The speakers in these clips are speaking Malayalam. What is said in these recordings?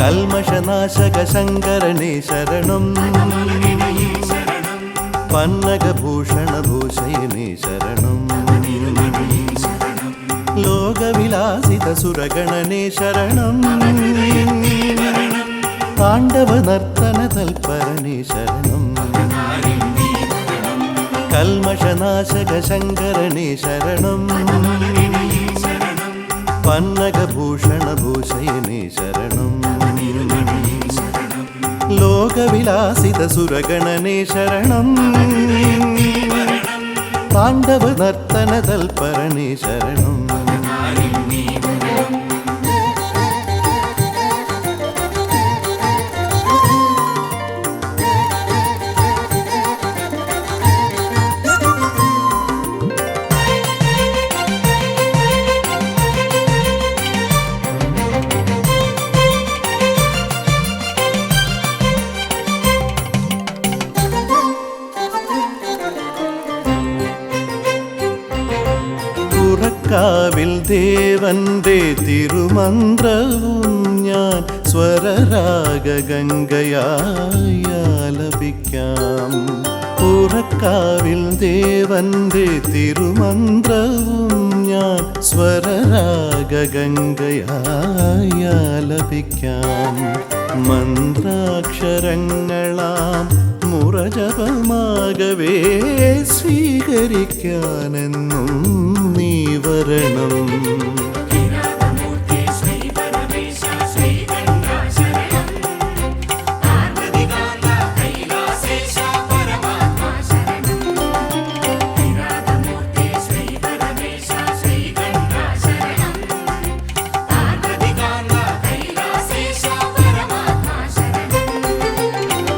കൽമഷനാശക ശങ്കരനേ ശരണം പന്നഗഭൂഷണഭൂഷയനേ ശരണം ലോകവിലാസിത സുരഗണനേ ശരണം താണ്ഡവ നർത്തന തൽപരനേ ശരണം കൽമഷനാശക ശങ്കരനേ ശരണം പന്നഗഭൂഷണഭൂഷയനേ ശരണം ലോകവിലാസിത സുരഗണനേ ശരണം താണ്ഡവ നർത്തന തൽപരനേ ശരണം കാവിൽ ദേവന്റെ തിരുമന്ത്രവും ഞാൻ സ്വരരാഗംഗയാലപിക്കാം. പുറക്കാവിൽ ദേവന്റെ തിരുമന്ത്രവും ഞാൻ സ്വരരാഗംഗയാലപിക്കാം. മന്ത്രാക്ഷരങ്ങളാം മുറജപമാകവേ സ്വീകരിക്കാനെന്നും നീ വരണം.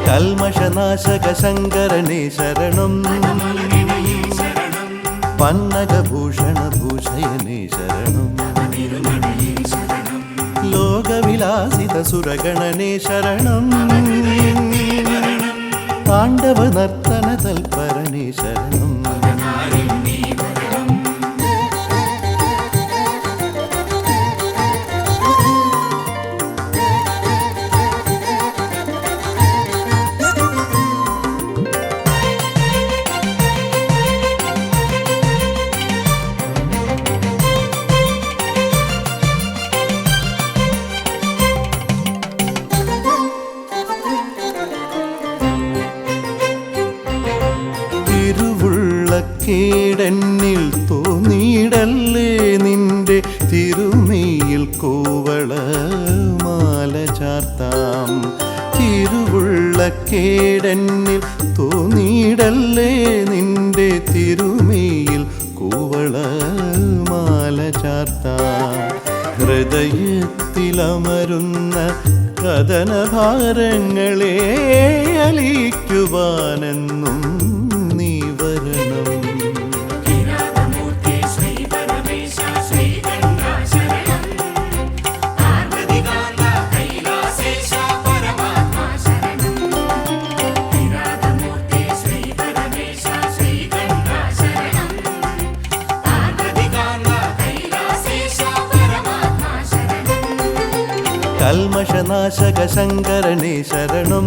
കൽമഷനാശക ശങ്കരനേ ശരണം പന്നഗഭൂഷണഭൂഷയനേ ശരണം ലോകവിലാസിത സുരഗണനേ ശരണം താണ്ഡവ നർത്തന തൽപരനേ ശരണം കീടന്നിൽ തോന്നിയിടല്ലേ നിന്റെ തിരുമേയിൽ കോവള മാല ചാർത്താം. തിരുവുള്ള കേടന്നിൽ തോന്നിയിടല്ലേ നിന്റെ തിരുമേയിൽ കോവള മാല ചാർത്താം. ഹൃദയത്തിലമരുന്ന കഥനഭാരങ്ങളെ അലിക്കുവാനെന്നും നീ വരണം. കൽമഷനാശക ശങ്കരനേ ശരണം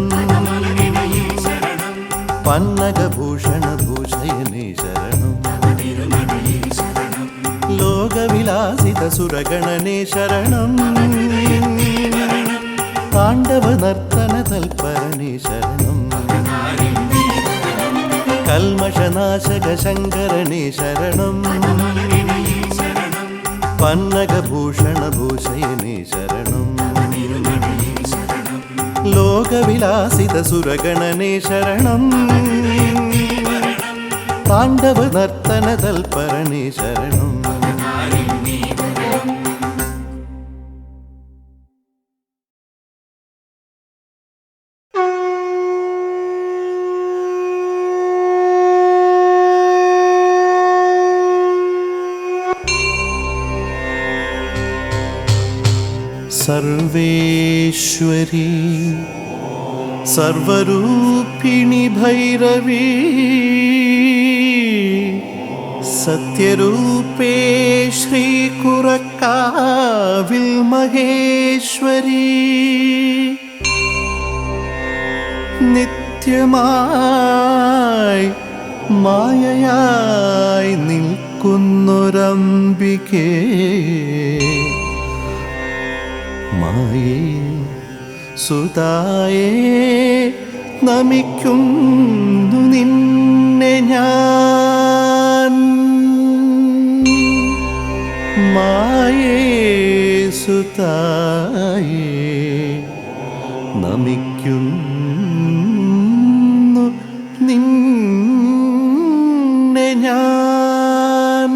പന്നഗഭൂഷണഭൂഷയനേ ശരണം ലോകവിലാസിത സുരഗണനേ ശരണം താണ്ഡവ നർത്തന തൽപരനേ ശരണം കൽമഷനാശക ശങ്കരനേ ശരണം പന്നഗഭൂഷണഭൂഷയനേ ശരണം ലോകവിലാസിത സുരഗണനേ ശരണം താണ്ഡവ നർത്തന തൽപരനേ ശരണം സർവേശ്വരി സർവരൂപിണി ഭൈരവി സത്യരൂപേ ശ്രീ കുറക്കാവിൽ മഹേശ്വരി നിത്യമായി മായയായി നിൽക്കുന്നൊരംബികേ മായേ സുതായേ നമിക്കുന്നു നിന്നെ ഞാൻ മായേ സുതായേ നമിക്കുന്നു നിന്നെ ഞാൻ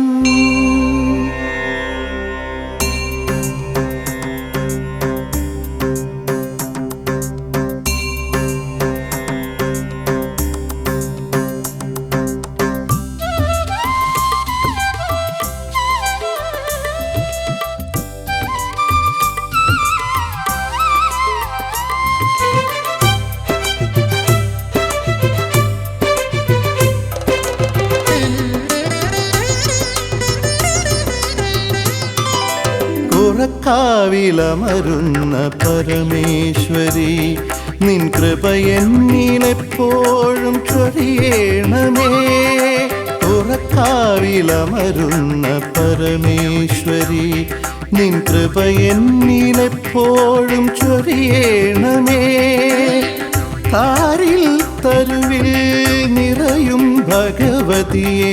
കുറക്കാവിലമരുന്ന പരമേശ്വരി നിൻ കൃപ എന്നിലെപ്പോഴും ചൊരിയണമേ കുറക്കാവിലമരുന്ന പരമേശ്വരി നിൻ കൃപ എന്നിലെപ്പോഴും ചൊരിയണമേ താരിൽ തരുവിൽ നിറയും ഭഗവതിയെ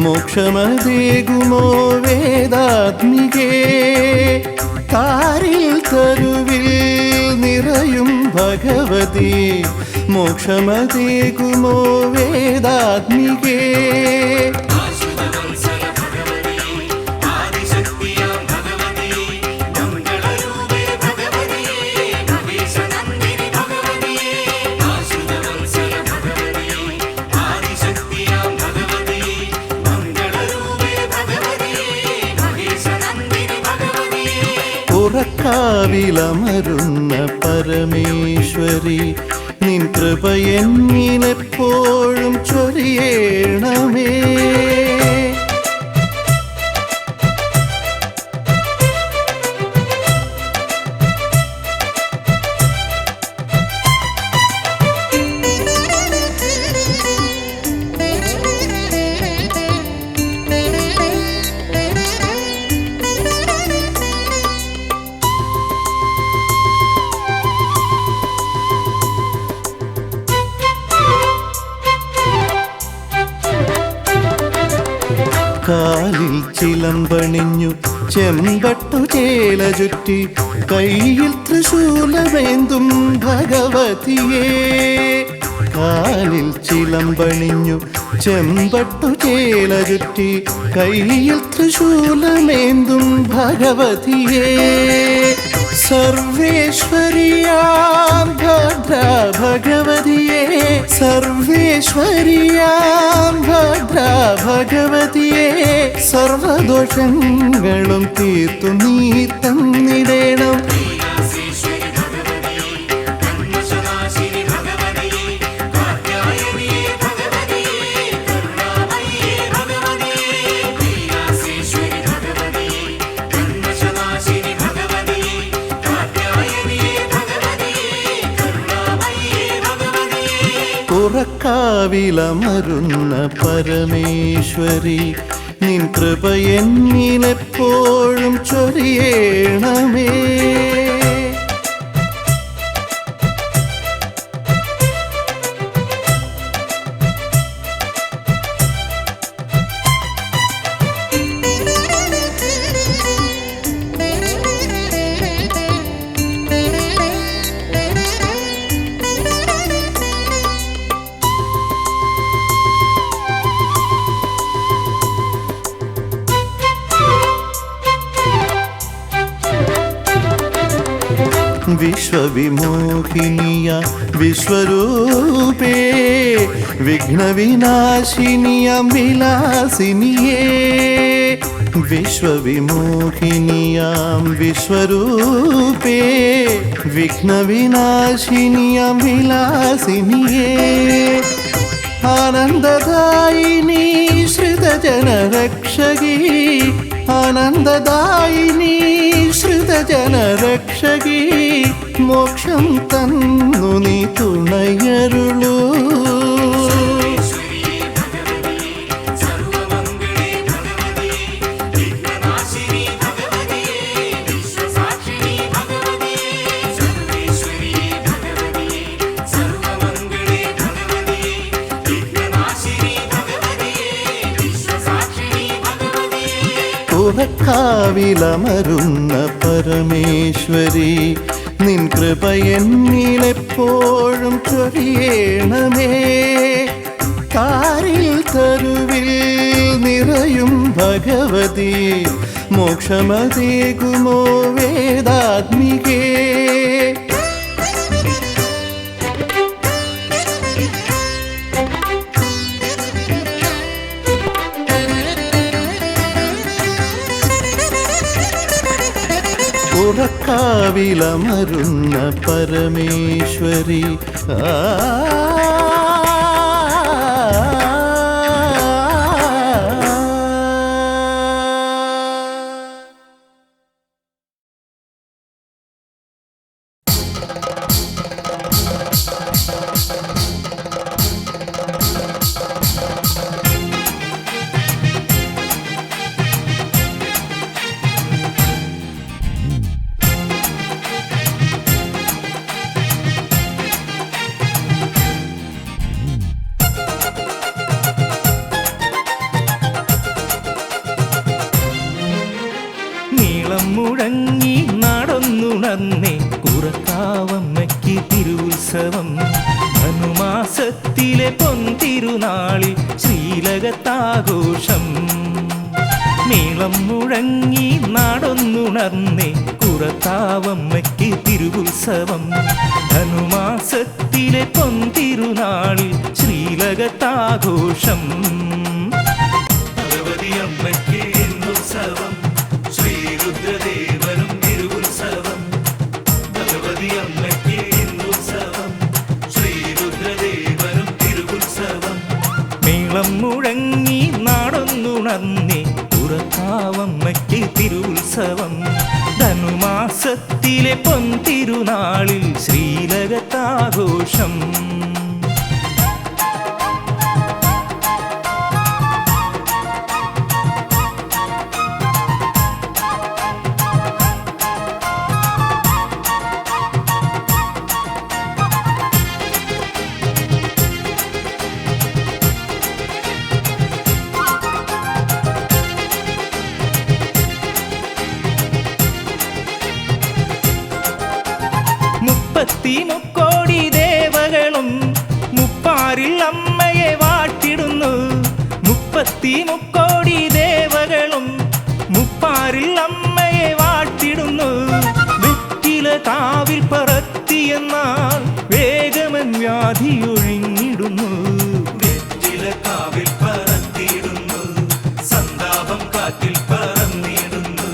മോക്ഷമതേകുമോ വേദാത്മികേ താരിൽ തരുവിൽ നിറയും ഭഗവതിയെ മോക്ഷമതേകുമോ വേദാത്മികേ കുറക്കാവിലമരുന്ന പരമേശ്വരി നിൻ കൃപ എന്നിലെപ്പോഴും ചൊരിയണമേ കാലിൽ ചിലമ്പണിഞ്ഞു ചെമ്പട്ടു ചേല ചുറ്റി കയ്യിൽ തൃശൂലമേന്തും ഭഗവതിയേ കാലിൽ ചിലമ്പണിഞ്ഞു ചെമ്പട്ടു ചേല ചുറ്റി കയ്യിൽ തൃശൂലമേന്തും ഭഗവതിയേ സർവേശ്വരിയാം ഭദ്ര ഭഗവതിയേ സർവേശ്വരിയാം ഭദ്ര ഭഗവതിയേ സർവദോഷങ്ങളും തീർത്തു നീ തന്നിടേണം കുറക്കാവിലമരുന്ന പരമേശ്വരി നിൻ കൃപ എന്നിലെപ്പോഴും ചൊരിയണമേ വിശ്വവിമോഹിനിയ വിശ്വരൂപേ വിഘ്നവിനാശിനിയാം വിലാസിനിയേ വിശ്വവിമോഹിനിയാം വിശ്വരൂപേ വിഘ്നവിനാശിനിയാം വിലാസിനിയേ ആനന്ദദായിനി ശ്രുതജനരക്ഷകി ആനന്ദദായിനി ശ്രുതജനരക്ഷകി മോക്ഷം തന്നു നീ തുണയരുളൂ ഉറക്കാവിലമരുന്ന പരമേശ്വരി നിൻ കൃപ എന്നിലെപ്പോഴും ചൊരിയണമേ കാരിൽ തരുവിൽ നിറയും ഭഗവതി മോക്ഷമതേകുമോ വേദാത്മികേ ഉറക്കാവിലമരുന്ന പരമേശ്വരി മുഴങ്ങി നടന്നുണർന്നേ കുറക്കാവമ്മയ്ക്ക് തിരുവുത്സവം ധനുമാസത്തിലെ പൊന്തിരുനാളിൽ ശ്രീലകത്താഘോഷം മേളം മുഴങ്ങി നടന്നുണർന്നേ കുറക്കാവമ്മയ്ക്ക് തിരുവുത്സവം ധനുമാസത്തിലെ പൊന്തിരുനാളിൽ ശ്രീലകത്താഘോഷം ഭഗവതി അമ്മയ്ക്ക് ഉത്സവം ശ്രീരുദ്രദേവനും തിരുവുത്സവം ഭഗവതി അമ്മയ്ക്ക് ഉത്സവം ശ്രീരുദ്രദേവനും തിരുവുത്സവം മേളം മുഴങ്ങി നടന്നുണർന്നേ പുറത്താവമ്മയ്ക്ക് തിരുവുത്സവം ധനുമാസത്തിലെ പൊന്തിരുനാളിൽ ശ്രീലകത്താഘോഷം മുക്കോടി ദേവകളും മുപ്പാരിൽ അമ്മയെ വാട്ടിടുന്നു മുക്കോടി ദേവകളും മുപ്പാരിൽ അമ്മയെ വാട്ടിടുന്നു വെറ്റില കാവിൽ പറത്തിയെന്നാൽ വേഗമൻ വ്യാധി ഒഴിഞ്ഞിടുന്നു വെറ്റില കാവിൽ പറത്തിയിടുന്നു സന്താപം കാറ്റിൽ പറന്നിടുന്നു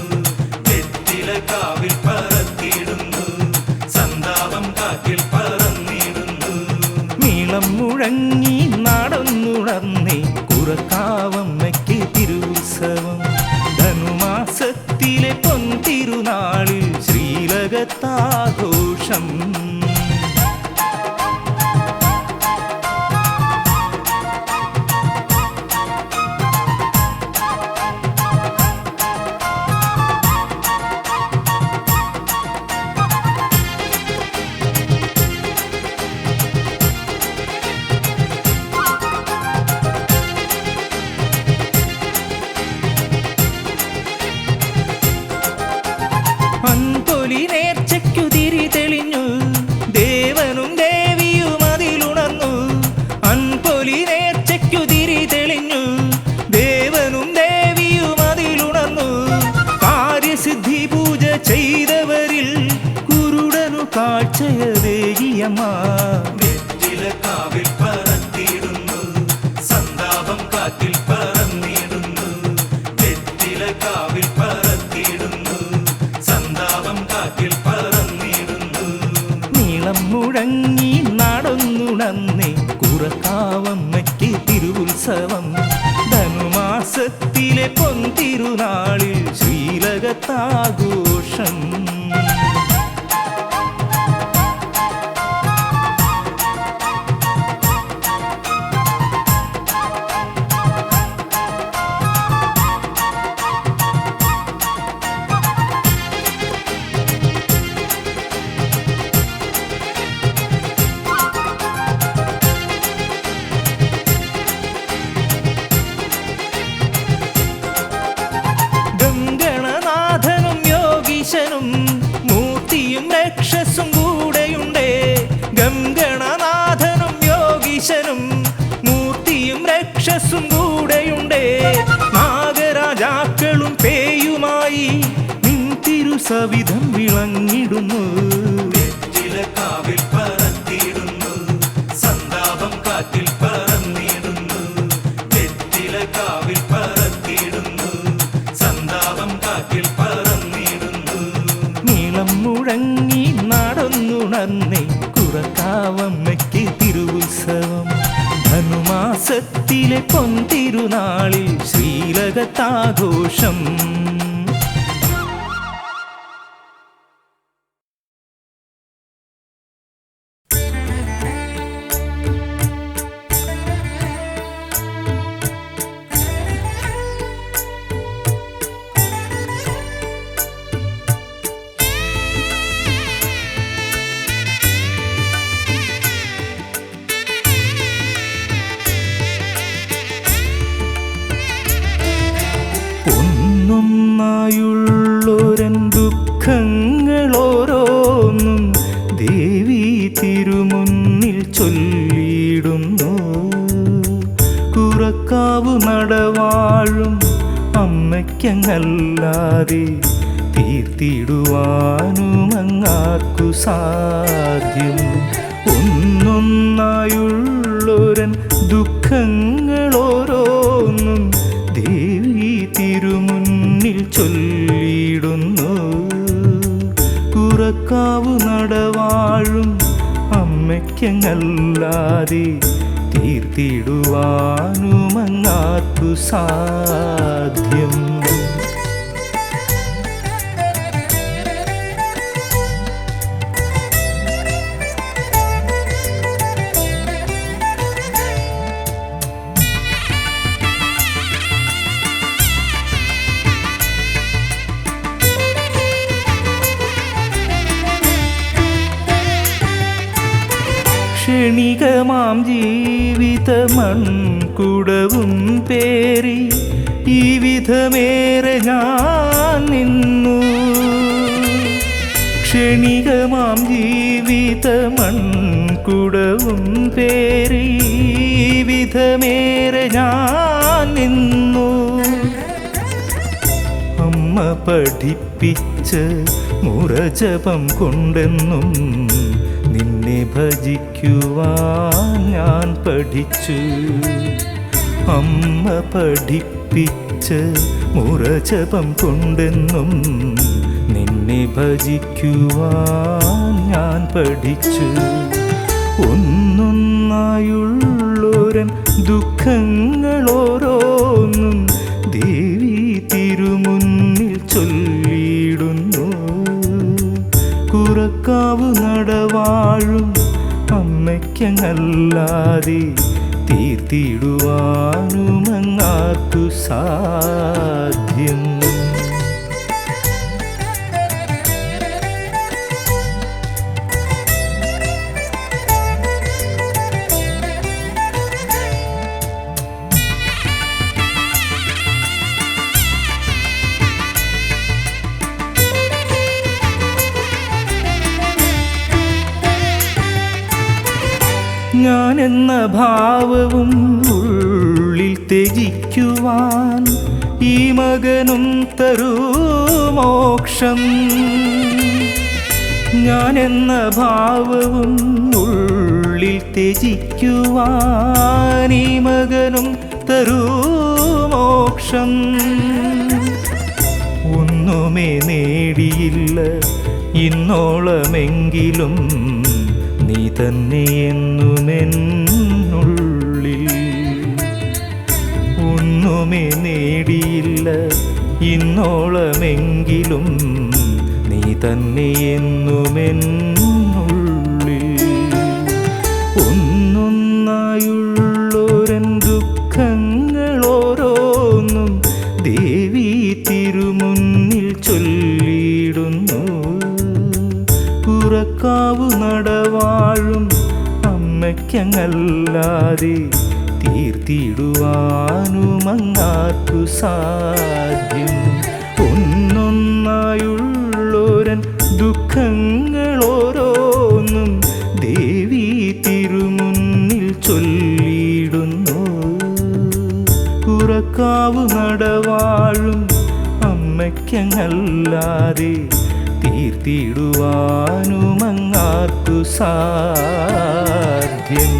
വെറ്റില കാവിൽ പറത്തിയിടുന്നു സന്താപം കാറ്റിൽ പറന്നിടുന്നു നീളം മുഴങ്ങി നടന്നുണർന്നേ കുറക്കാവമ്മയ്ക്ക് തിരുവുത്സവം ധനുമാസത്തിലെ പൊന്തിരുനാളിൽ ശ്രീലകത്താഘോഷം അൻപൊലി നേർച്ചയ്ക്കു തിരി തെളിഞ്ഞു ദേവനും ദേവിയും അതിലുണർന്നു അൻപൊലി നേർച്ചയ്ക്കു തിരി തെളിഞ്ഞു ദേവനും ദേവിയും അതിലുണർന്നു കാര്യസിദ്ധി പൂജ ചെയ്തവരിൽ കുരുടനു കാഴ്ചയതേകിയമ്മ വെറ്റില കാവിൽ പറത്തിയിടുന്നു സന്താപം കാറ്റിൽ പറന്നിടുന്നു വെറ്റില കാവിൽ പറത്തിയിടുന്നു സന്താപം കാറ്റിൽ പറന്നിടുന്നു നീളം മുഴങ്ങി നടന്നുണർന്നേ കുറക്കാവമ്മയ്ക്ക് മാസത്തിലെ പൊൻതിരുനാളിൽ ശ്രീലകത്താഘോഷം. മൂർത്തിയും രക്ഷസും കൂടെയുണ്ടേ. ഗംഗണനാഥനും യോഗീശനും മൂർത്തിയും രക്ഷസും കൂടെയുണ്ടേ. നാഗരാജാക്കളും പേയുമായി നിൻ തിരുസവിധം വിളങ്ങിടുന്നു. വെറ്റിലക്കാവിൽ പറത്തിയിടുന്നു, സന്താപം കാറ്റിൽ പറന്നിടുന്നു. വെറ്റിലക്കാവിൽ പറത്തിയിടുന്നു, സന്താപം കാറ്റിൽ പറന്നിടുന്നു. നീളം മുഴങ്ങി നടന്നുണർന്നേ കുറക്കാവമ്മയ്ക്ക് തിരുവുത്സവം. ധനുമാസത്തിലെ പൊൻതിരുനാളിൽ ശ്രീലകത്താഘോഷം. ഒന്നൊന്നായുള്ളൊരൻ ദുഃഖങ്ങളോരോന്നും ദേവി തിരുമുന്നിൽ ചൊല്ലിയിടുന്നു. കുറക്കാവു നടവാഴും അമ്മയ്ക്കങ്ങല്ലാതെ തീർത്തിടുവാനും അങ്ങാർക്കു സാധ്യം. ഒന്നൊന്നായുള്ളൊരൻ ദുഃഖങ്ങളോരോന്നും ദേവി തിരുമുന്നിൽ ചൊല്ലിയിടുന്നു. കുറക്കാവു നടവാഴും അമ്മയ്ക്കങ്ങല്ലാതെ തീർത്തിടുവാനും അങ്ങാർക്കു സാധ്യം. ക്ഷണികമാം ജീവിതമൺകുടവും പേറി ഈ വിധമേറെ ഞാൻ നിന്നു. ക്ഷണികമാം ജീവിതമൺകുടവും പേറി ഈ വിധമേറെ ഞാൻ നിന്നു. അമ്മ പഠിപ്പിച്ച മുറജപം കൊണ്ടെന്നും നിന്നെ ഭജിക്കുവാൻ ഞാൻ പഠിച്ചു. അമ്മ പഠിപ്പിച്ച മുറജപം കൊണ്ടെന്നും നിന്നെ ഭജിക്കുവാൻ ഞാൻ പഠിച്ചു. ഒന്നൊന്നായുള്ളൊരൻ ദുഃഖങ്ങളോരോന്നും ദേവി തിരുമുന്നിൽ ചൊല്ലിയിടുന്നു. കുറക്കാവു നടവാഴും അമ്മയ്ക്കങ്ങല്ലാതെ തീർത്തിടുവാനും അങ്ങാർക്കു സാധ്യം. ഞാനെന്ന ഭാവവും ഉള്ളിൽ ത്യജിക്കുവാൻ ഈ മകനും തരൂ മോക്ഷം. ഞാനെന്ന ഭാവവും ഉള്ളിൽ ത്യജിക്കുവാൻ ഈ മകനും തരൂ മോക്ഷം. ഒന്നുമേ നേടിയില്ല ഇന്നോളമെങ്കിലും നീ തന്നെ എന്നുമെന്നുള്ളിൽ. ഒന്നുമേ നേടിയില്ല ഇന്നോളമെങ്കിലും നീ തന്നെ എന്നുമെന്നുള്ളിൽ. ഒന്നൊന്നായുള്ളൊരൻ ദുഃഖങ്ങളോരോന്നും ദേവി തിരുമുന്നിൽ ചൊല്ലിയിടുന്നു. പുറക്കാവു നടവാഴും അമ്മയ്ക്കങ്ങല്ലാതെ തീർത്തിടുവാനുമങ്ങാർക്കു സാധ്യം. ഒന്നൊന്നായുള്ളൊരൻ ദുഃഖങ്ങളോരോന്നും ദേവി തിരുമുന്നിൽ ചൊല്ലിയിടുന്നു. പുറക്കാവു നടവാഴും അമ്മയ്ക്കങ്ങല്ലാതെ തീർത്തിടുവാനുമങ്ങാർക്കു സാധ്യം.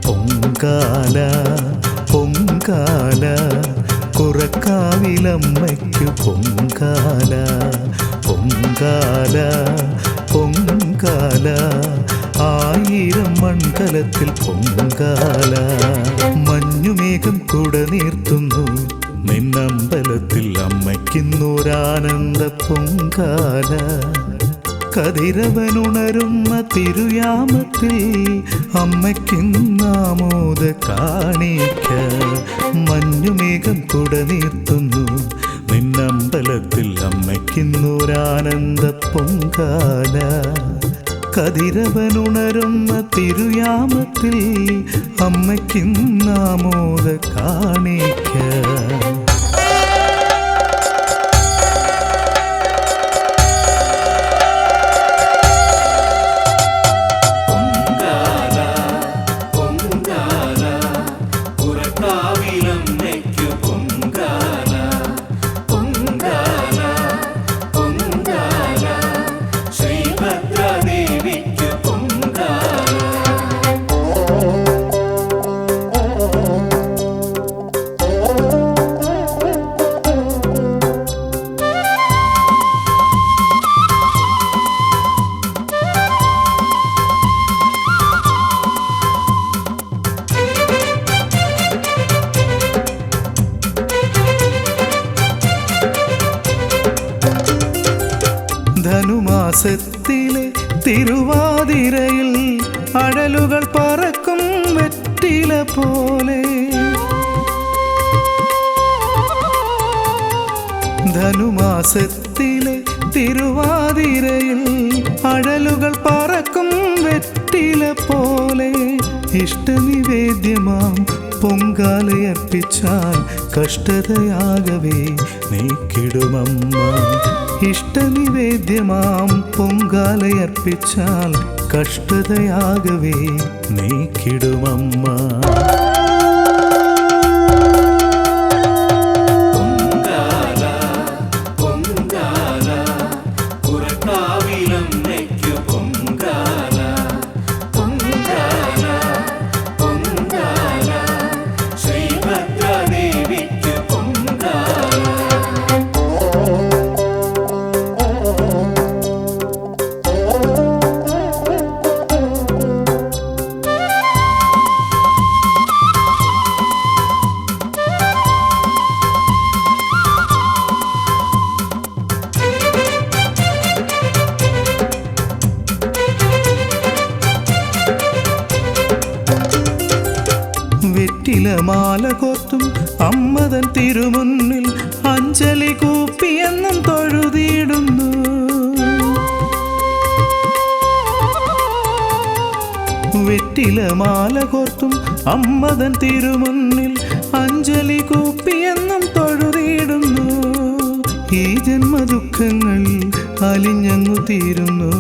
പൊങ്കാല പൊങ്കാല കുറക്കാവിലമ്മയ്ക്കു പൊങ്കാല. പൊങ്കാല പൊങ്കാല ആയിരം മൺകലത്തിൽ പൊങ്കാല. മഞ്ഞുമേഘം കുട നീർത്തുന്നു നിന്നമ്പലത്തിൽ അമ്മയ്ക്കിന്നൊരാനന്ദ പൊങ്കാല. കതിരവനുണരുന്ന തിരുയാമത്തിൽ അമ്മയ്ക്കിന്നാമോദ കാണിക്ക. മഞ്ഞുമേഘം കുട നീർത്തുന്നു നിന്നമ്പലത്തിൽ അമ്മയ്ക്കിന്നൊരാനന്ദ പൊങ്കാല. കതിരവനുണരുന്ന തിരുയാമത്തിൽ അമ്മയ്ക്കിന്നാമോദ കാണിക്ക. ധനുമാസത്തിലെ തിരുവാതിരയിൽ അടലുകൾ പറക്കും വെറ്റില പോലെ. ധനുമാസത്തിലെ തിരുവാതിരയിൽ അടലുകൾ പറക്കും വെറ്റില പോലെ. ഇഷ്ടനിവേദ്യമാം പൊങ്കാലയർപ്പിച്ചാൽ കഷ്ടതയാകവേ നീക്കിടുമമ്മ. ഇഷ്ടനിവേദ്യമാം പൊങ്കാലയർപ്പിച്ചാൽ കഷ്ടതയാകവേ നീക്കിടുമമ്മ. വെറ്റിലമാല കോർത്തും അമ്മതൻ തിരുമുന്നിൽ അഞ്ജലി കൂപ്പിയെന്നും തൊഴുതിയിടുന്നു. വെറ്റിലമാല കോർത്തും അമ്മതൻ തിരുമുന്നിൽ അഞ്ജലി കൂപ്പിയെന്നും തൊഴുതിയിടുന്നു. ഈ ജന്മദുഃഖങ്ങൾ അലിഞ്ഞങ്ങു തീരുന്നു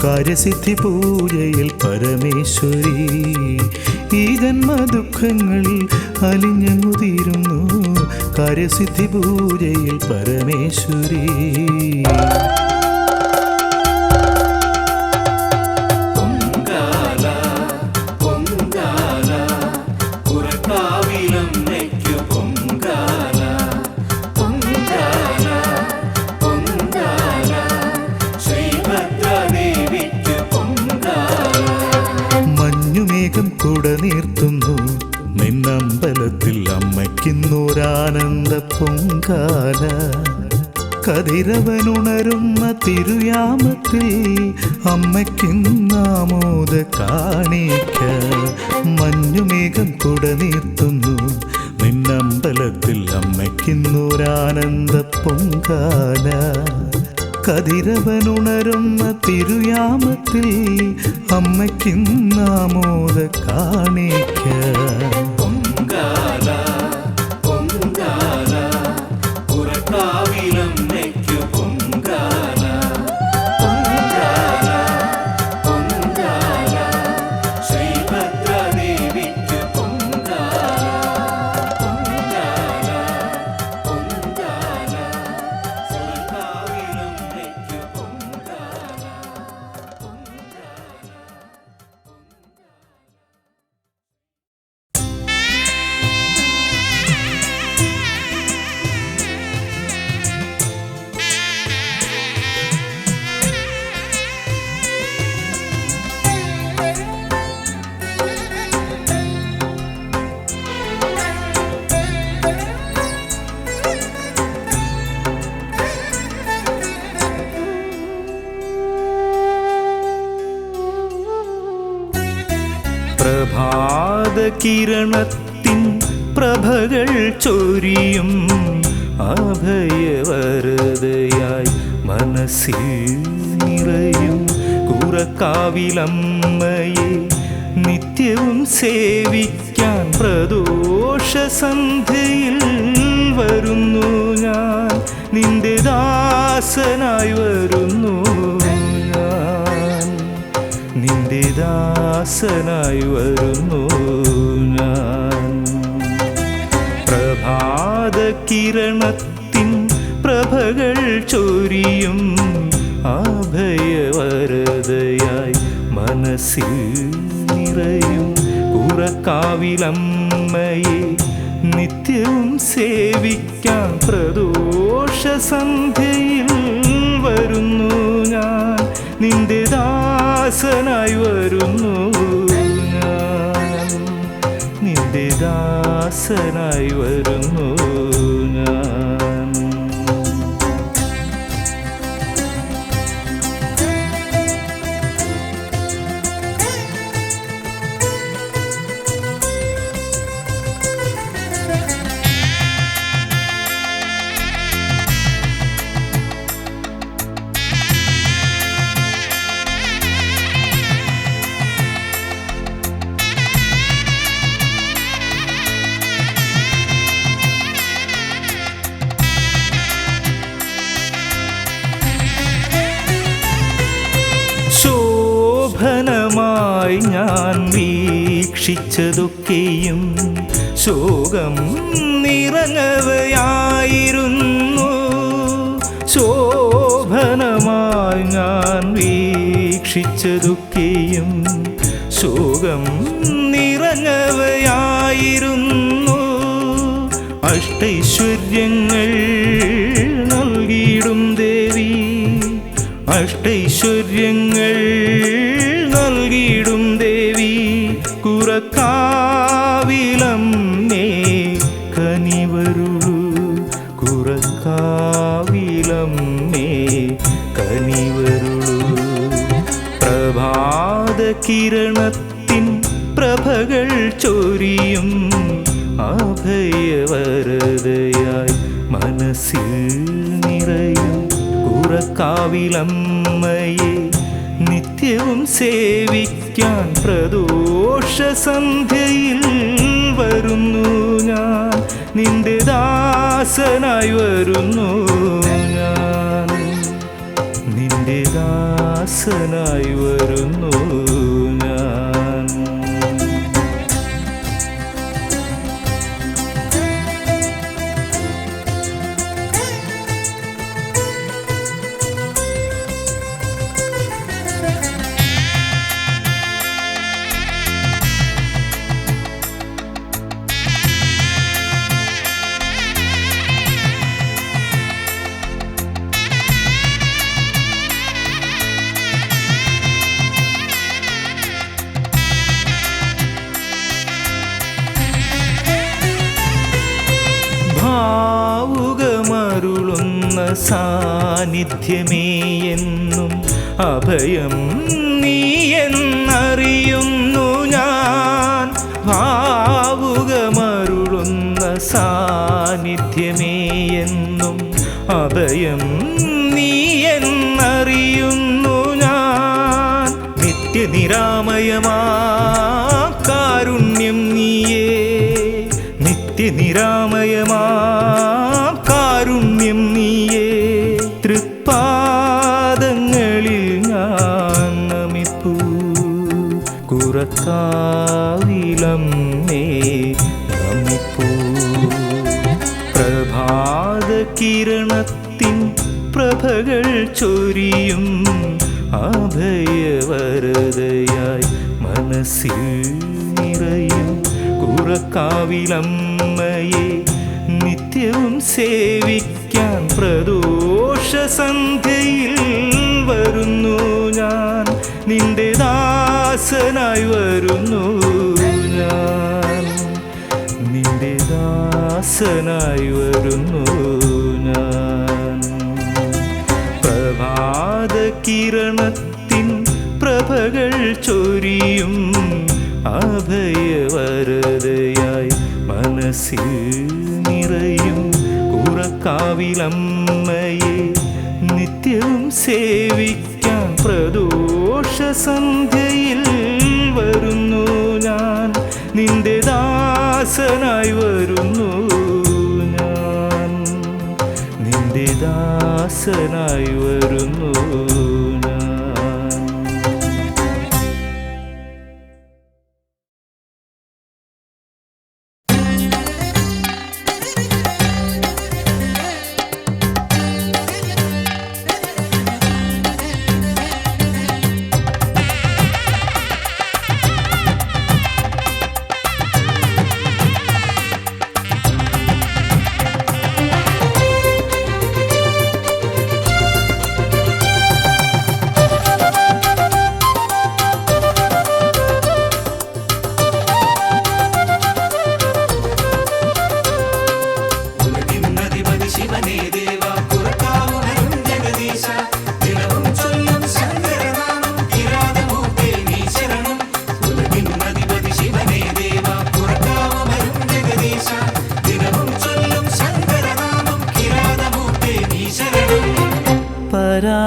കാര്യസിദ്ധി പൂജയിൽ പരമേശ്വരി ഈ ജന്മദുഃഖങ്ങളിൽ അലിഞ്ഞങ്ങു തീരുന്നു കാര്യസിദ്ധി പൂജയിൽ പരമേശ്വരി മഞ്ഞുമേഘം കുട നീർത്തുന്നു നിന്നമ്പലത്തിൽ അമ്മയ്ക്കുന്നൊരാനന്ദ പൊങ്കാല കതിരവനുണരുന്ന തിരുയാമത്തിൽ അമ്മയ്ക്കുന്നാമോദ കാണിക്ക മഞ്ഞുമേഘം കുട നീർത്തുന്നു നിന്നമ്പലത്തിൽ അമ്മയ്ക്കുന്നൊരാനന്ദ പൊങ്കാല കതിരവനുണരുന്ന തിരുയാമത്തിൽ അമ്മയ്ക്കുന്നാമോദ കാണിക്ക പ്രഭാതകിരണത്തിൻ പ്രഭകൾ ചൊരിയും അഭയവരതയായി മനസ്സിൽ നിറയും കുറക്കാവിലമ്മയെ നിത്യവും സേവിക്കാൻ പ്രദോഷസന്ധ്യയിൽ വരുന്നു ഞാൻ നിന്റെ ദാസനായി വരുന്നു നിന്റെ ദാസനായി വരുന്നു ഞാൻ പ്രഭാതകിരണത്തിൻ പ്രഭകൾ ചൊരിയും അഭയവരതയായി മനസ്സിൽ നിറയും കുറക്കാവിലമ്മയെ നിത്യവും സേവിക്കാൻ പ്രദോഷസന്ധ്യയിൽ വരുന്നു ഞാൻ നിന്റെ ദാസനായി വരുന്നു ഞാൻ നിന്റെ ദാസനായി വരുന്നു ഞാൻ ശോഭനമായി ഞാൻ വീക്ഷിച്ചതൊക്കെയും ശോകം നിറഞ്ഞവയായിരുന്നു ശോഭനമായി ഞാൻ വീക്ഷിച്ചതൊക്കെയും ശോകം നിറഞ്ഞവയായിരുന്നു അഷ്ടൈശ്വര്യങ്ങൾ നൽകിയിടും ദേവി അഷ്ടൈശ്വര്യങ്ങൾ നൽകിയിടും ദേവി കുറക്കാവിലമ്മേ കനിവരുളു കുറക്കാവിലമ്മേ കനിവരുളു പ്രഭാതകിരണത്തിൻ പ്രഭകൾ ചൊരിയും അഭയവരതയായി മനസ്സിൽ നിറയും കുറക്കാവിലമ്മയെ നിത്യവും സേവിക്കാൻ പ്രദോഷസന്ധ്യയിൽ വരുന്നു ഞാൻ നിന്റെ ദാസനായി വരുന്നു ഞാൻ നിന്റെ ദാസനായി ദാസനായി വരുന്നു ഞാൻ. ഭാവുകമരുളുന്ന സാന്നിധ്യമേ എന്നും അഭയം നീ എന്നറിയുന്നു ഞാൻ. ഭാവുകമരുളുന്ന സാന്നിധ്യമേ എന്നും അഭയം നീ എന്നറിയുന്നു ഞാൻ. നിത്യനിരാമയമാ കാരുണ്യം നീയേ, നിത്യനിരാമയമാ കാരുണ്യം നീയേ. തൃപ്പാദങ്ങളിൽ ഞാൻ നമിപ്പൂ, കുറക്കാവിലമ്മേ നമിപ്പൂ. പ്രഭാത കിരണത്തിൻ പ്രഭകൾ ചൊരിയും അഭയവരതയായി മനസ്സിൽ നിറയും കുറക്കാവിലമ്മയെ നിത്യവും സേവിക്കാൻ പ്രദോഷ സന്ധ്യയിൽ വരുന്നു ഞാൻ. നിന്റെ ദാസനായി വരുന്നു ഞാൻ, നിന്റെ ദാസനായി വരുന്നു ഞാൻ. പ്രഭാത കിരണത്തിൻ പ്രഭകൾ ചൊരിയും അഭയവരതയായി മനസ്സിൽ നിറയും കുറക്കാവിലമ്മയെ നിത്യവും സേവിക്കാൻ പ്രദോഷ സന്ധ്യയിൽ വരുന്നു ഞാൻ. നിന്റെ ദാസനായി വരുന്നു ഞാൻ, നിന്റെ ദാസനായി വരുന്നു ഞാൻ.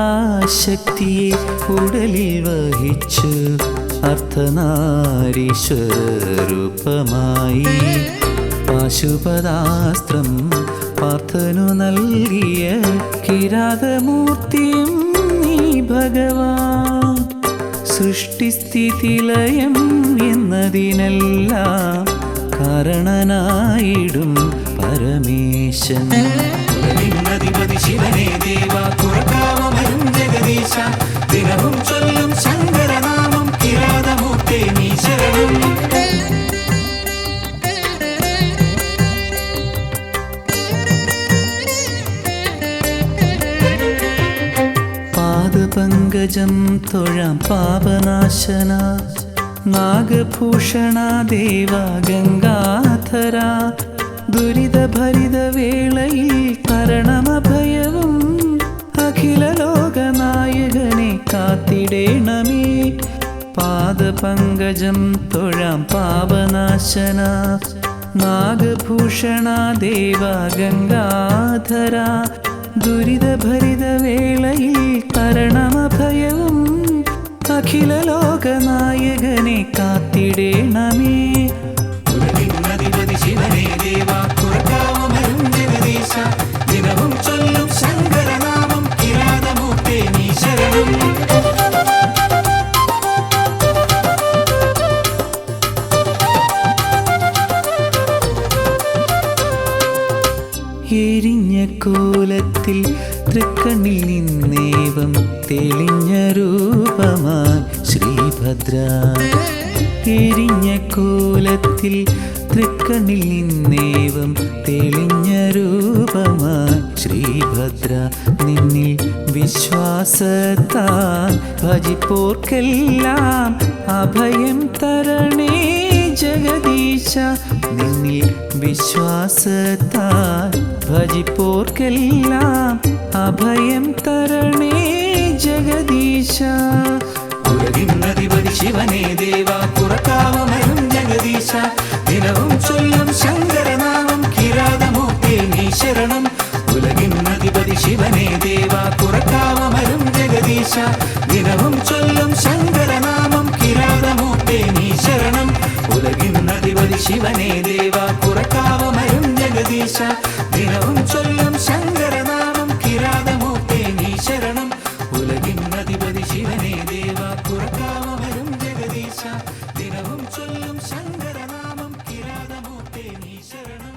പരാശക്തിയെ ഉടലിൽ വഹിച്ച് അർദ്ധനാരീശ്വരൂപമായി പാശുപതാസ്ത്രം പാർത്ഥനു നൽകിയ കിരാതമൂർത്തിയും നീ ഭഗവാൻ. സൃഷ്ടിസ്ഥിതിലയം എന്നതിനെല്ലാം കാരണനായിടും പരമേശൻ. നിന്നധിപതി ശിവനേ ദേവാ കുറക്കാവമരും ജഗദീശ ദിനവും ചൊല്ലും ശങ്കരനാമം കിരാതമൂർത്തേ നീ ശരണം. പാദപങ്കജം തൊഴാം പാപനാശന നാഗഭൂഷണ ദേവ ഗംഗാധര. ദുരിതഭരിതവേളയിൽ കരണമഭയവും അഖില ലോകനായകനെ കാത്തിടേണമേ. പാദപങ്കജം തൊഴാം പാപനാശന നാഗഭൂഷണ ദേവ ഗംഗാധര. ദുരിതഭരിതവേളയിൽ കരണമഭയവും അഖില ലോകനായകനെ കാത്തിടേണമേ. നിന്നധിപതി ശിവനേ ദേവാ കുറക്കാവമരും ജഗദീശ ദിനവും ചൊല്ലും ശങ്കരനാമം കിരാതമൂർത്തേ നീ ശരണം. എരിഞ്ഞ കോലത്തിൽ തൃക്കണ്ണിൽ നിന്നേവം തെളിഞ്ഞ രൂപമായി ശ്രീഭദ്ര. എരിഞ്ഞ കോലത്തിൽ തൃക്കണ്ണിൽ നിന്നേവം തെളിഞ്ഞ രൂപമായി ശ്രീഭദ്ര. നിന്നിൽ വിശ്വാസത്താൽ ഭജിപ്പോർക്കെല്ലാം അഭയം തരണേ ജഗദീശ. നിന്നിൽ വിശ്വാസത്താൽ ഭജിപ്പോർക്കെല്ലാം അഭയം തരണേ ജഗദീശ. ഉലകിന്നധിപതി ശിവനേ ദേവാ പുറക്കാവമരും ജഗദീശ. ദിനവും ചൊല്ലും ശങ്കരനാമം കിരാതമൂർത്തേ നീ ശരണം. ഉലകിന്നധിപതി ശിവനേ ദേവാ പുറക്കാവമരും ജഗദീശ. ദിനവും ചൊല്ലും ശങ്കരനാമം കിരാതമൂർത്തേ നീ ശരണം. ഉലകിന്നധിപതി ശിവനേ ദേവാ പുറക്കാവമരും ജഗദീശ. ദിനവും ചൊല്ലും ശങ്കരനാമം കിരാതമൂർത്തേ നീ ശരണം. ഉലകിന്നധിപതി ശിവനേ ദേവാ പുറക്കാവമരും ജഗദീശ. ദിനവും ചൊല്ലും ശങ്കരനാമം കിരാതമൂർത്തേ നീ ശരണം.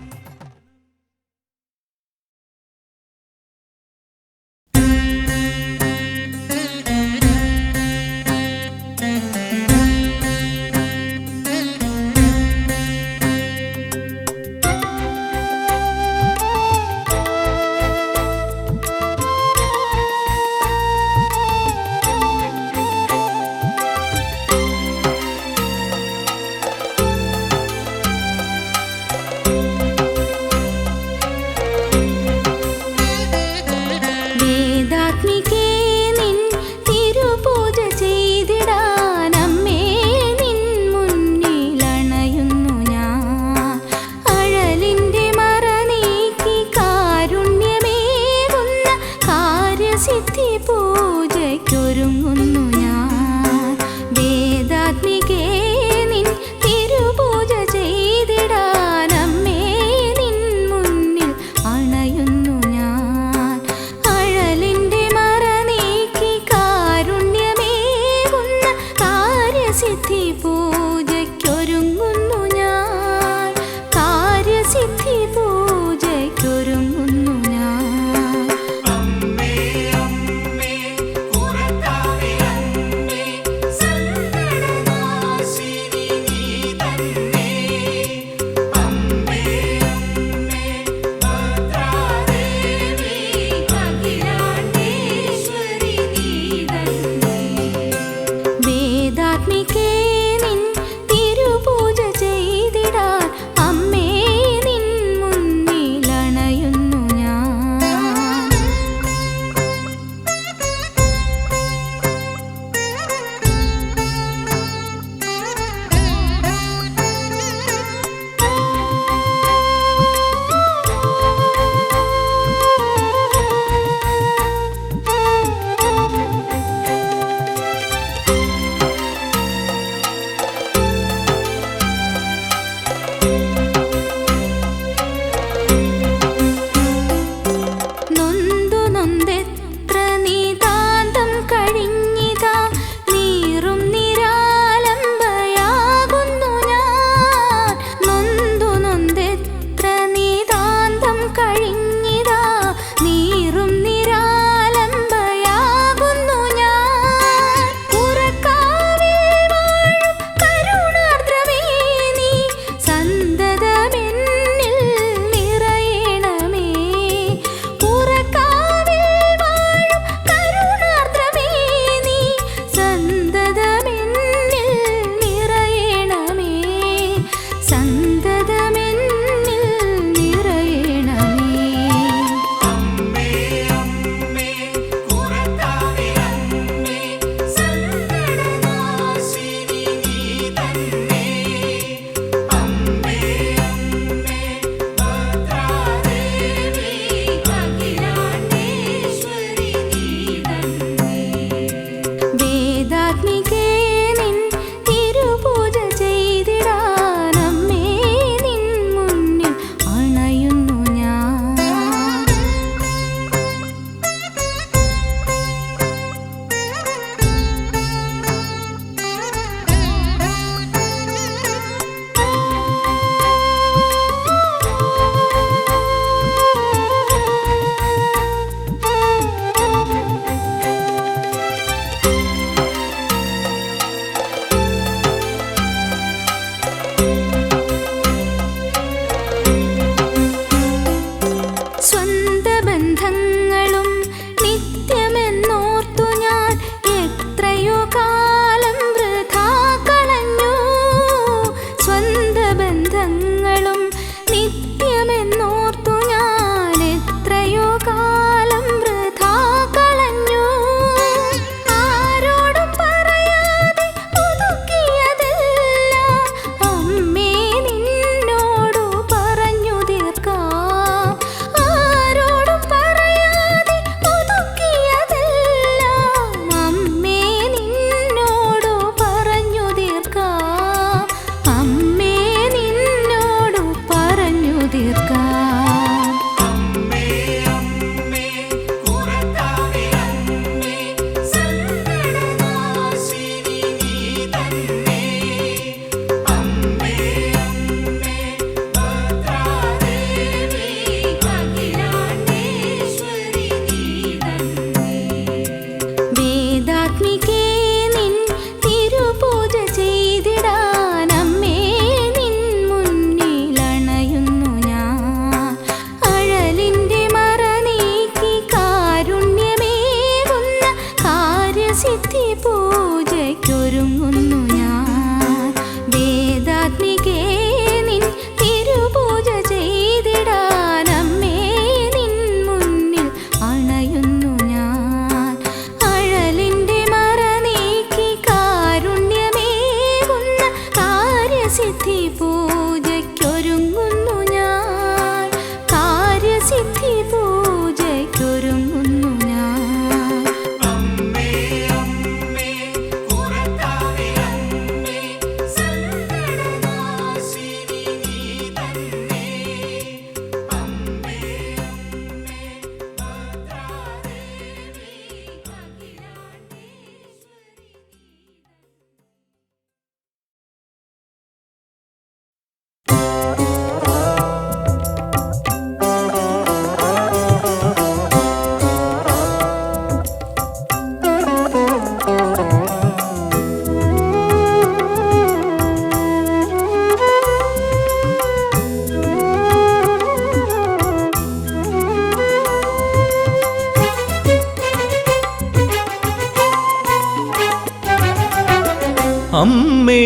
അമ്മേ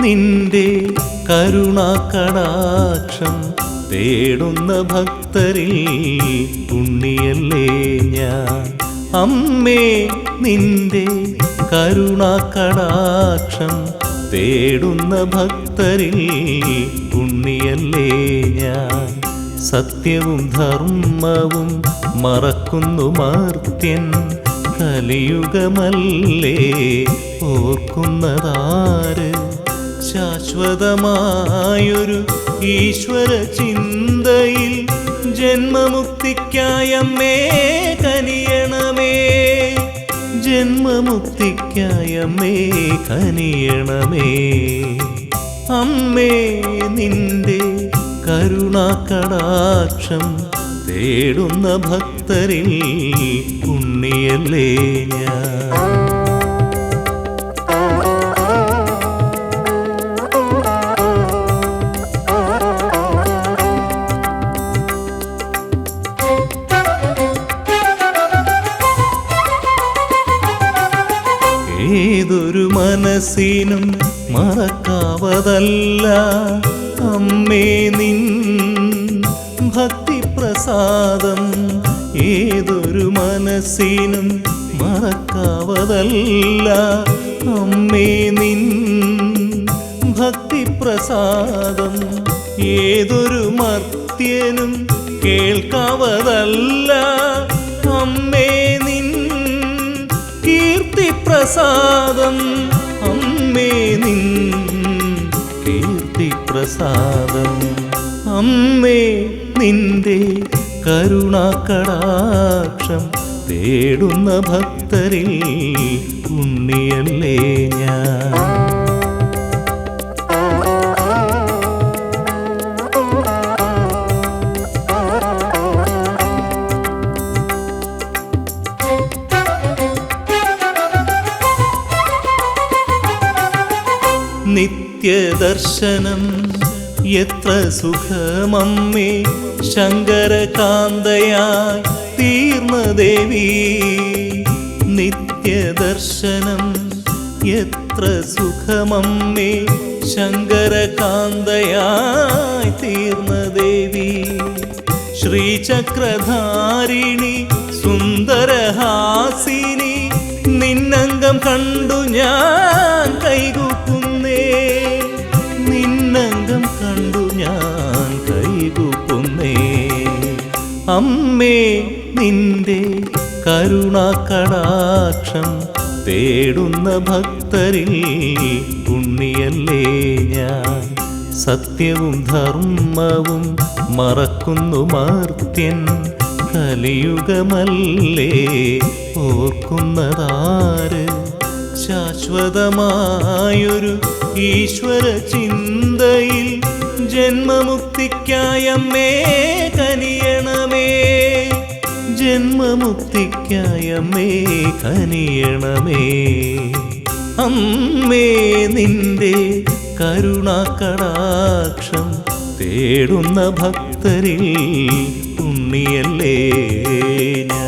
നിന്റെ കരുണാകടാക്ഷം തേടുന്ന ഭക്തരിൽ ഉണ്ണിയല്ലേ ഞാൻ. അമ്മേ നിന്റെ കരുണാകടാക്ഷം തേടുന്ന ഭക്തരിൽ ഉണ്ണിയല്ലേ ഞാൻ. സത്യവും ധർമ്മവും മറക്കുന്നു മർത്യൻ, കലിയുഗമല്ലേ ഓർക്കുന്നതാര്. ശാശ്വതമായൊരു ഈശ്വര ചിന്തയിൽ ജന്മമുക്തിക്കായമ്മേ കനിയണമേ, ജന്മമുക്തിക്കായമ്മേ കനിയണമേ. അമ്മേ നിന്റെ കരുണാകടാക്ഷം തേടുന്ന ഭക്തരിൽ ഉണ്ണിയല്ലേ ഞാൻ. ഏതൊരു മനസ്സിനും മറക്കാവതല്ല അമ്മേ നിൻ ഭക്തിപ്രസാദം. ഏതൊരു മനസ്സിനും മറക്കാവതല്ല അമ്മേ നിൻ ഭക്തിപ്രസാദം. ഏതൊരു മർത്യനും കേൾക്കാവതല്ല അമ്മേ നിൻ കീർത്തിപ്രസാദം. അമ്മേ നിൻ കീർത്തിപ്രസാദം. അമ്മേ നിന്റെ കരുണാകടാക്ഷം തേടുന്ന ഭക്തരിൽ ഉണ്ണിയല്ലേ ഞാൻ. നിത്യദർശനം എത്ര സുഖമമ്മേ, ശങ്കരകാന്തയായി തീർന്ന ദേവി. നിത്യദർശനം എത്ര സുഖമമ്മേ, ശങ്കരകാന്തയായി തീർന്ന ദേവി. ശ്രീചക്രധാരിണി സുന്ദരഹാസിനി, നിന്നംഗം കണ്ടു ഞാൻ കൈകൂപ്പുന്നേ, നിന്നംഗം കണ്ടു ഞാൻ കൈകൂപ്പുന്നേ. അമ്മേ നിന്റെ കരുണാകടാക്ഷം തേടുന്ന ഭക്തരിൽ ഉണ്ണിയല്ലേ ഞാൻ. സത്യവും ധർമ്മവും മറക്കുന്നു മർത്യൻ, കലിയുഗമല്ലേ ഓർക്കുന്നതാര്. ശാശ്വതമായൊരു ഈശ്വര ചിന്തയിൽ ജന്മമുക്തിക്കായമ്മേ കനിയണമേ, ജന്മമുക്തിക്കായമ്മേ കനിയണമേ. അമ്മേ നിന്റെ കരുണാകടാക്ഷം തേടുന്ന ഭക്തരിൽ ഉണ്ണിയല്ലേ ഞാൻ.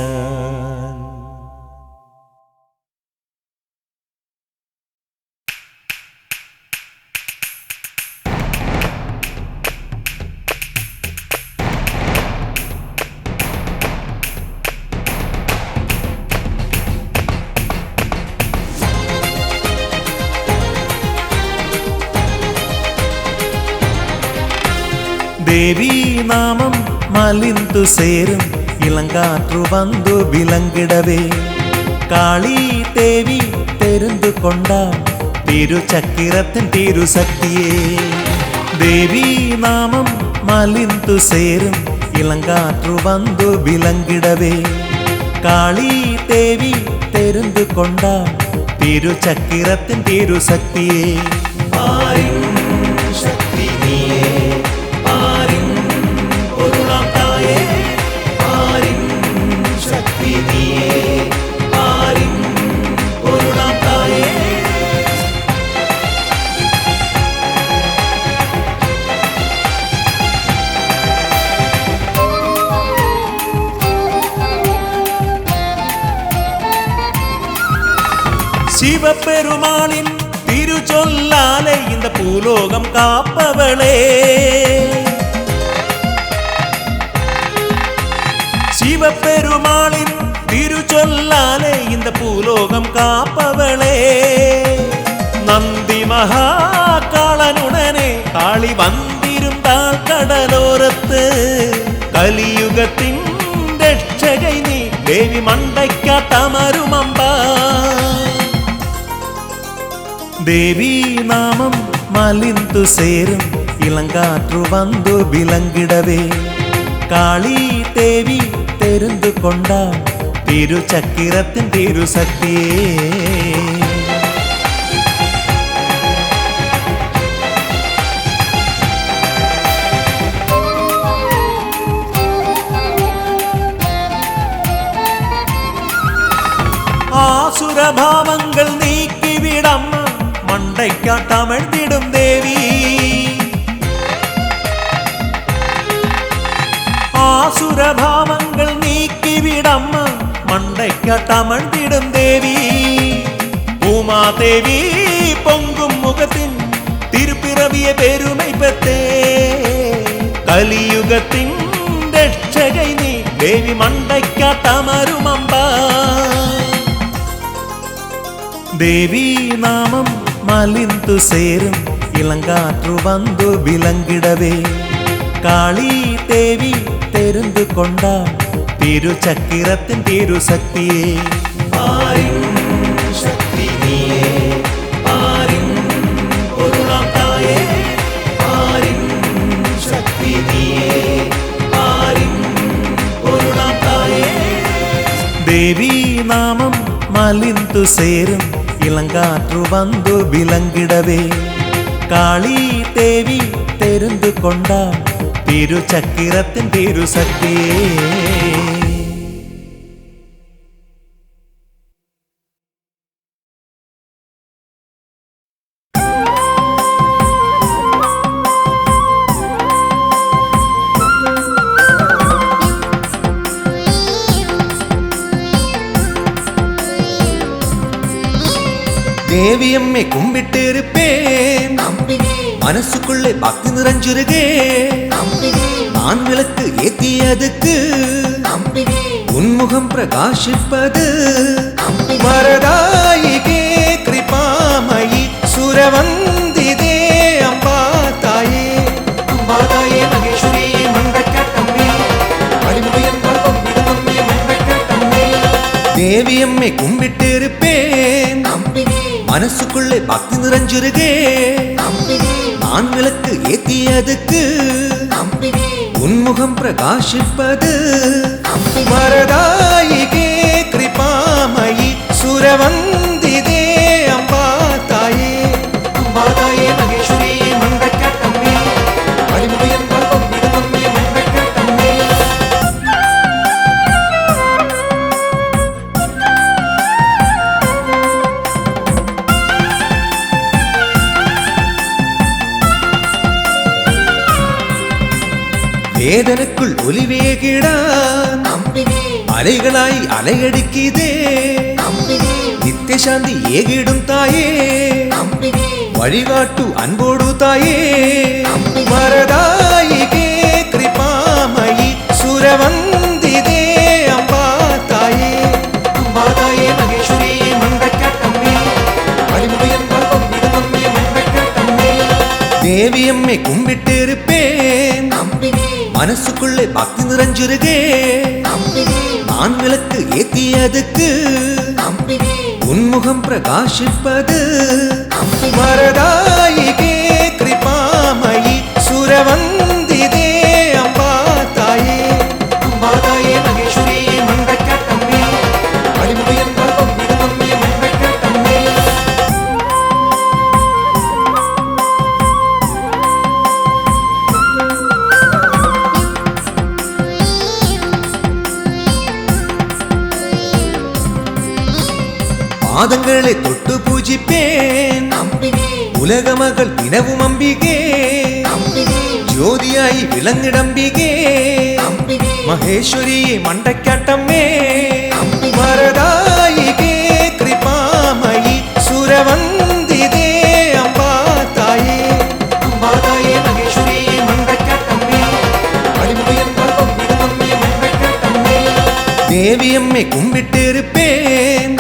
ദേവീ നാമം മലിന്തു സേരും ഇളങ്കാറ്റു വന്നു വിലങ്കിടവേ. കാളി ദേവി തെരുന്തു കൊണ്ടാൻ തിരുചക്കിരത്തിൻ തിരുശക്തിയേ. ദേവീ നാമം മലിന്തു സേരും ഇളങ്കാറ്റു വന്നു വിലങ്കിടവേ. കാളി ദേവി തെരുന്തു കൊണ്ടാൻ തിരുചക്കിരത്തിൻ തിരുശക്തിയേ. ശക്തി നീയേ, ശക്തി നീയേ, ശിവപെരുമാളിൻ തിരു തിരുചൊല്ലാലെ இந்த பூலோகம் காப்பவளே சிவபெருமாளின் തിരുചൊല്ലാലെ இந்த பூலோகம் காப்பவளே നന്ദി മഹാകാളനുടനെ കാളി വന്നിരുന്നാൾ കടലോരത്ത് കലിയുഗത്തിൻ രക്ഷകൈ നീ ദേവി മണ്ടയ്ക്കാട്ടമരുമമ്പ ദേവീ നാമം മലിന്തു സേരും ഇളങ്കാറ്റു വന്നു വിലങ്ങിടവേ കാളി ദേവി തെരുന്നു കൊണ്ടാൾ തിരുചക്രത്തിൻ തിരുശക്തിയേ ആസുരഭാവങ്ങൾ നീക്കിവിടമ്മ മണ്ടയ്ക്കാട്ടമഴ്ത്തിടും ദേവി ആസുരഭാവങ്ങൾ നീക്കിവിടമ്മ മണ്ടയ്ക്കാട്ടമഴ്ത്തിടും ദേവി ഉമാദേവി പൊങ്കും മുഖത്തിൻ തിരുപ്പിറവിയെ പെരുമൈ പെത്തേ കലിയുഗത്തിൻ രക്ഷകൈ നീ ദേവി മണ്ടയ്ക്കാട്ടമരുമമ്പ ദേവീ നാമം മലിന്തു സേരും ഇളങ്കാറ്റു വന്നു വിലങ്ങിടവേ കാളി ദേവി തെരുന്നു കൊണ്ടാൾ തിരുചക്രത്തിൻ തിരുശക്തിയേ പാരിൻ ശക്തി നീയേ പാരിൻ പൊരുളാം തായേ പാരിൻ ശക്തി നീയേ പാരിൻ പൊരുളാം തായേ ദേവീ നാമം മലിന്തു സേരും ഇളങ്കാറ്റു വന്നു വിലങ്ങിടവേ കാളി ദേവി തെരുന്നു കൊണ്ടാൾ തിരുചക്രത്തിൻ തിരുശക്തിയേ தேவியம்மை கும்பிட்டு இருப்பேன் மனசுக்குள்ளே பக்தி நிறைஞ்சிருகே நான் விளக்கு ஏத்தியதுக்கு உன்முகம் பிரகாசிப்பது வரதாயிகே கிருபாமயி சுரவந்திதே அம்பா தாயே மகேஸ்வரியே மண்டக்கட்டம்மே அடிமுடியன் பல்பம் விடுமம்மே மண்டக்கட்டம்மே தேவியம்மை கும்பிட்டு இருப்பேன் மனசுக்குள்ளே பக்தி நிறைஞ்சிருகே நான் விளக்கு ஏத்தியதுக்கு உன்முகம் பிரகாசிப்பது வரதாயிகே கிருபாமயி சுரவந்திதே அம்பா தாயே மகேஸ்வரியே மண்டக்கட்டம்மே அடிமுடியன் பல்பம் விடுமம்மே மண்டக்கட்டம்மே வேதனுக்குள் ஒலிவேகிடான் அலைகளாய் அலையடிக்குதே நித்திய சாந்தி ஏகிடும் தாயே வழிகாட்டு அன்போடு தாயே வரதாயிகே கிருபாமயி சுரவந்திதே அம்பா தாயே மகேஸ்வரியே மண்டக்கட்டம்மே அடிமுடியன் பல்பம் விடுமம்மே மண்டக்கட்டம்மே தேவியம்மை கும்பிட்டு இருப்பேன் மனசுக்குள்ளே பக்தி நிறைஞ்சிருகே நான் விளக்கு ஏத்தியதுக்கு உன்முகம் பிரகாசிப்பது வரதாயிகே கிருபாமயி சுரவந்திதே அம்பா தாயே மகேஸ்வரியே மண்டக்கட்டம்மே அடிமுடியன் பல்பம் விடுமம்மே மண்டக்கட்டம்மே பாதங்களை தொட்டு பூஜிப்பேன் உலக மகள் தினவும் அம்பிகே ஜோதியாய் விளங்கிடம்பிகே மகேஸ்வரியே மண்டக்கட்டம்மே வரதாயிகே கிருபாமயி சுரவந்திதே தேவியம்மை கும்பிட்டு இருப்பேன்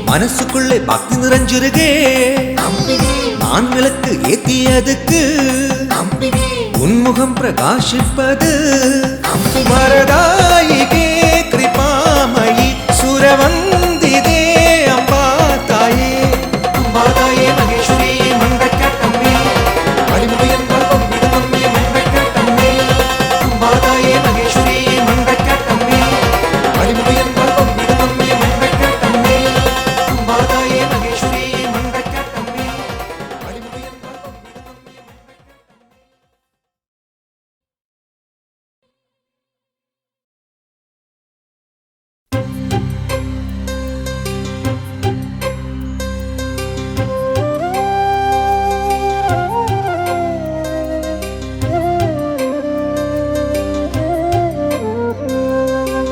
மனசுக்குள்ளே பக்தி நிறைஞ்சிருகே நான் விளக்கு ஏத்தியதுக்கு உன்முகம் பிரகாசிப்பது வரதாயிகே கிருபாமயி சுரவந்திதே அம்பா தாயே மகேஸ்வரியே மண்டக்கட்டம்மே அடிமுடியன் பல்பம் விடுமம்மே மண்டக்கட்டம்மே அம்பாதாயே மகேஸ்வரியே மண்டக்கட்டம்மே அடிமுடியன் பல்பம் விடுமம்மே மண்டக்கட்டம்மே அம்பாதாயே மகேஸ்வரியே மண்டக்கட்டம்மே அடிமுடியன் பல்பம் விடுமம்மே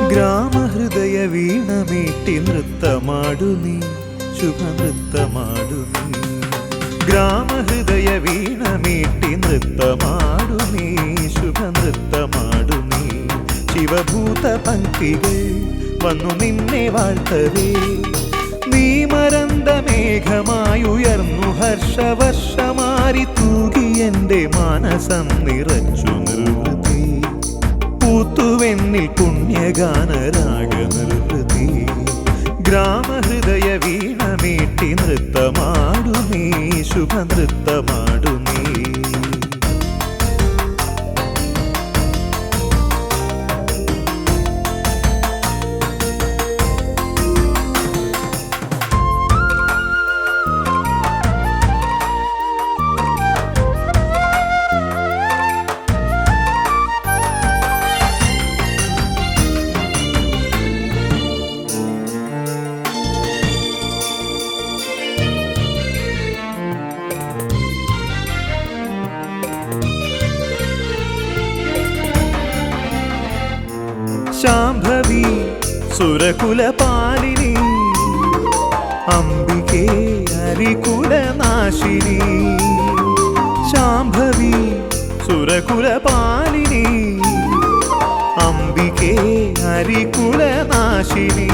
ಗ್ರಾಮಹೃದಯ ವೀಣ ಮೀಟಿ ನೃತ್ತ ಮಾಡು ನೀ ಶುಭ ನೃತ್ತ ಮಾಡು ನೀ ಗ್ರಾಮಹೃದಯ ವೀಣ ಮೀಟಿ ನೃತ್ತ ಮಾಡು ನೀ ಶುಭ ನೃತ್ತ ಮಾಡು ನೀ ಶಿವಭೂತ ಪಂಕ್ತಿಗೆ വന്നു നിന്നെ വാഴ്ത്തവേ നീ മറந்த മേഘമായുയർന്നു ഹർഷവർഷമാരി തൂകി എൻ്റെ മാനസം നിറച്ചു നിർവൃതി പൂത്തുവെന്നിൽ പുണ്യഗാനരാഗ നിർവൃതി ഗ്രാമഹൃദയ വീണ മീട്ടി നൃത്തമാടു നീ ശുഭ നൃത്തമാടു നീ ശാംഭവി സുരകുലപാലിനി അംബികേ ഹരികുലനാശിനി ശാംഭവി സുരകുലപാലിനി അംബികേ ഹരികുലനാശിനി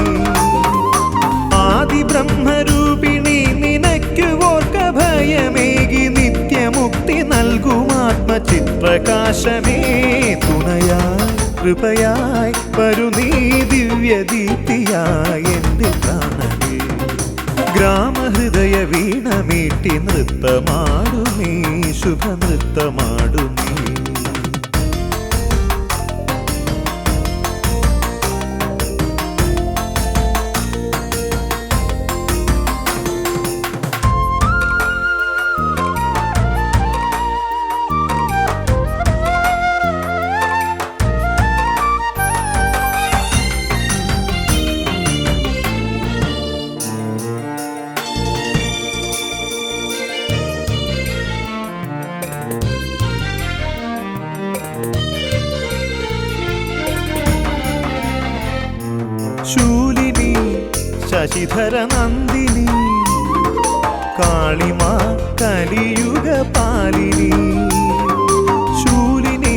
ആദിബ്രഹ്മരൂപിണി നിനക്കു ഓർക്ക ഭയമേകി നിത്യമുക്തി നൽകുമാത്മചിത്രകാശമേ തുണയായി കൃപയായി വരു നീ ദിവ്യദീപ്തിയായി എൻ്റെ പ്രാണനേ ഗ്രാമഹൃദയ വീണ മീട്ടി നൃത്തമാടു നീ ശുഭ നൃത്തമാടു നീ ശൂലിനി ശശിധര നന്ദിനി കാളിമാ കലിയുഗ പാലിനി ശൂലിനി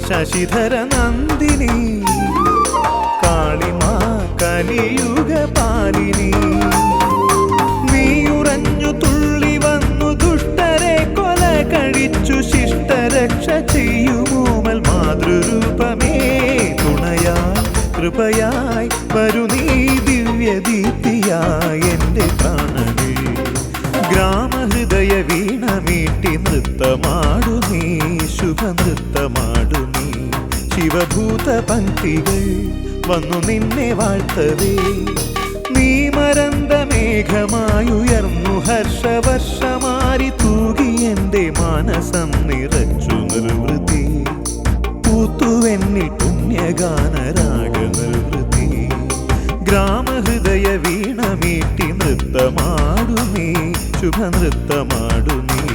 ശശിധര നന്ദിനി കാളിമാ കലിയുഗ പാലിനി നീയുറഞ്ഞു തുള്ളി വന്നു ദുഷ്ടരെ കൊല കഴിച്ചു ശിഷ്ടരക്ഷ ചെയ്യുമോമൽ മാതൃരൂപമേ തുണയായി കൃപയായി വരു നീ ദിവ്യദീപ്തിയായി എൻ്റെ പ്രാണനേ ഗ്രാമഹൃദയ വീണ മീട്ടി നൃത്തമാടു നീ ശുഭ നൃത്തമാടു നീ ശിവഭൂത പംക്തികൾ വന്നു നിന്നെ വാഴ്ത്തവേ നീ മറந்த മേഘമായുയർന്നു ഹർഷവർഷമാരി തൂകി എൻ്റെ മാനസം നിറച്ചു നിർവൃതി പൂത്തുവെന്നിൽ പുണ്യഗാനരാഗ നിർവൃതി ഗ്രാമഹൃദയ വീണ മീട്ടി നൃത്തമാടു നീ ശുഭ നൃത്തമാടു നീ